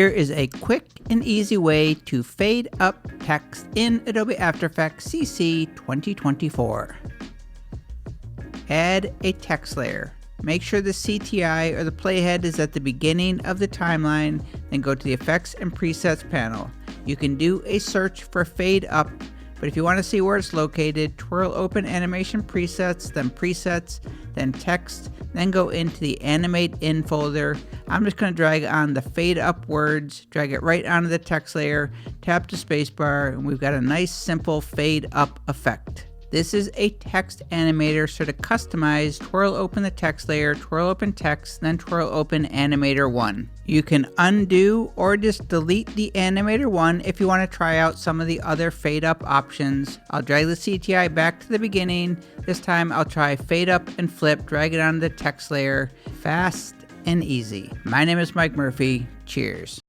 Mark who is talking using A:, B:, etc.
A: Here is a quick and easy way to fade up text in Adobe After Effects CC 2024. Add a text layer. Make sure the CTI or the playhead is at the beginning of the timeline, then go to the Effects and Presets panel. You can do a search for fade up, but if you want to see where it's located, twirl open Animation Presets, then Text, then go into the Animate In folder. I'm just going to drag on the fade up words, drag it right onto the text layer, tap the spacebar, and we've got a nice simple fade up effect. This is a text animator, so to customize, twirl open the text layer, twirl open text, then twirl open animator 1. You can undo or just delete the animator 1 if you want to try out some of the other fade up options. I'll drag the CTI back to the beginning. This time I'll try fade up and flip, drag it onto the text layer. Fast and easy. My name is Mike Murphy. Cheers.